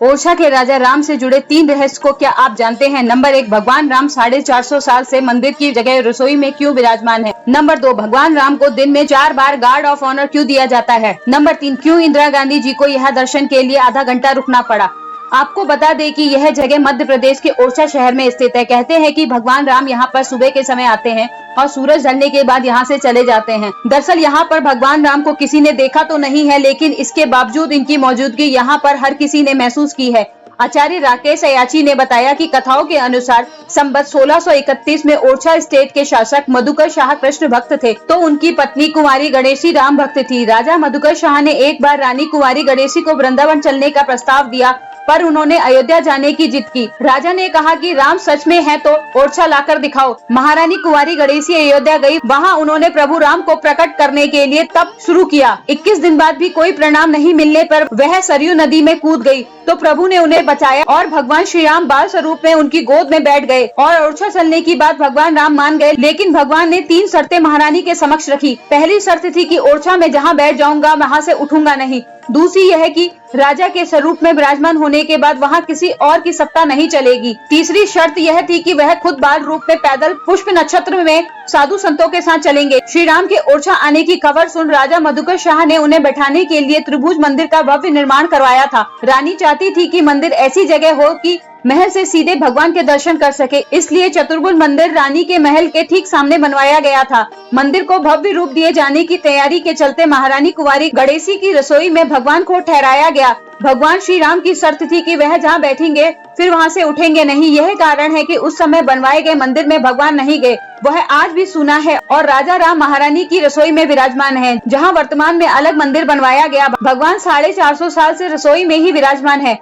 ओरछा के राजा राम से जुड़े 3 रहस्य को क्या आप जानते हैं? नंबर 1, भगवान राम 450 साल से मंदिर की जगह रसोई में क्यों विराजमान है? नंबर 2, भगवान राम को दिन में 4 बार गार्ड ऑफ ऑनर क्यों दिया जाता है? नंबर 3, क्यों इंदिरा गांधी जी को यहाँ दर्शन के लिए आधा घंटा रुकना पड़ा? आपको बता दें कि यह जगह मध्य प्रदेश के ओरछा शहर में स्थित है। कहते हैं कि भगवान राम यहाँ पर सुबह के समय आते हैं और सूरज ढलने के बाद यहाँ से चले जाते हैं। दरअसल यहाँ पर भगवान राम को किसी ने देखा तो नहीं है, लेकिन इसके बावजूद इनकी मौजूदगी यहाँ पर हर किसी ने महसूस की है। आचार्य राकेश अयाची ने बताया कि कथाओं के अनुसार संवत 1631 में ओरछा स्टेट के शासक मधुकर शाह कृष्ण भक्त थे, तो उनकी पत्नी कुंवारी गणेशी राम भक्त थी। राजा मधुकर शाह ने एक बार रानी कुंवारी गणेशी को वृंदावन चलने का प्रस्ताव दिया, पर उन्होंने अयोध्या जाने की जिद की। राजा ने कहा कि राम सच में है तो ओरछा लाकर दिखाओ। महारानी कुंवारी गणेशी अयोध्या गई। वहां उन्होंने प्रभु राम को प्रकट करने के लिए तप शुरू किया। 21 दिन बाद भी कोई परिणाम नहीं मिलने पर वह सरयू नदी में कूद गई, तो प्रभु ने उन्हें बचाया और भगवान श्री राम बाल स्वरूप में उनकी गोद में बैठ गए और ओरछा चलने की बात भगवान राम मान गए। लेकिन भगवान ने 3 शर्तें महारानी के समक्ष रखी। पहली शर्त थी कि ओरछा में जहाँ बैठ जाऊंगा वहाँ से उठूंगा नहीं। दूसरी यह कि राजा के स्वरूप में विराजमान होने के बाद वहाँ किसी और की सत्ता नहीं चलेगी। तीसरी शर्त यह थी कि वह खुद बाल रूप में पैदल पुष्प नक्षत्र में साधु संतों के साथ चलेंगे। श्री राम के ओरछा आने की खबर सुन राजा मधुकर शाह ने उन्हें बैठाने के लिए त्रिभुज मंदिर का भव्य निर्माण करवाया था। रानी चाहती थी कि मंदिर ऐसी जगह हो कि महल से सीधे भगवान के दर्शन कर सके, इसलिए चतुर्भुज मंदिर रानी के महल के ठीक सामने बनवाया गया था। मंदिर को भव्य रूप दिए जाने की तैयारी के चलते महारानी कुंवारी गणेशी की रसोई में भगवान को ठहराया गया। भगवान श्री राम की शर्त थी कि वह जहाँ बैठेंगे फिर वहाँ से उठेंगे नहीं। यह कारण है कि उस समय बनवाए गए मंदिर में भगवान नहीं गए। वह आज भी सुना है और राजा राम महारानी की रसोई में विराजमान है, जहाँ वर्तमान में अलग मंदिर बनवाया गया। भगवान 450 साल से रसोई में ही विराजमान है।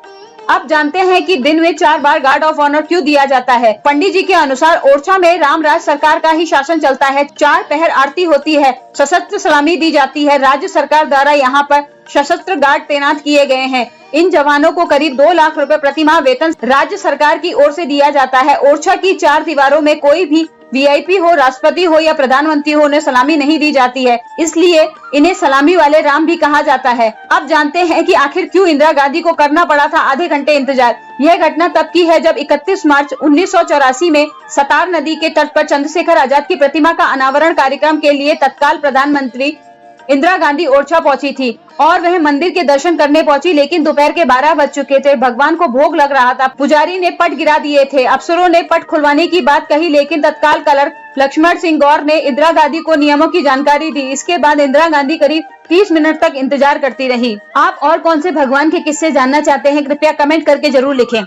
अब जानते हैं कि दिन में 4 बार गार्ड ऑफ ऑनर क्यों दिया जाता है। पंडित जी के अनुसार ओरछा में रामराज सरकार का ही शासन चलता है। 4 पहर आरती होती है, सशस्त्र सलामी दी जाती है। राज्य सरकार द्वारा यहाँ पर सशस्त्र गार्ड तैनात किए गए हैं। इन जवानों को करीब 2 लाख रुपए प्रतिमाह वेतन राज्य सरकार की ओर से दिया जाता है। ओरछा की 4 दीवारों में कोई भी वीआईपी हो, राष्ट्रपति हो या प्रधानमंत्री हो, उन्हें सलामी नहीं दी जाती है, इसलिए इन्हें सलामी वाले राम भी कहा जाता है। अब जानते हैं कि आखिर क्यों इंदिरा गांधी को करना पड़ा था आधे घंटे इंतजार। यह घटना तब की है जब 31 मार्च 1984 में सतार नदी के तट पर चंद्रशेखर आजाद की प्रतिमा का अनावरण कार्यक्रम के लिए तत्काल प्रधानमंत्री इंदिरा गांधी ओरछा पहुंची थी और वह मंदिर के दर्शन करने पहुंची, लेकिन दोपहर के 12 बज चुके थे। भगवान को भोग लग रहा था। पुजारी ने पट गिरा दिए थे। अफसरों ने पट खुलवाने की बात कही, लेकिन तत्काल क्लर्क लक्ष्मण सिंह गौर ने इंदिरा गांधी को नियमों की जानकारी दी। इसके बाद इंदिरा गांधी करीब 30 मिनट तक इंतजार करती रही। आप और कौन से भगवान के किस्से जानना चाहते हैं? कृपया कमेंट करके जरूर लिखें।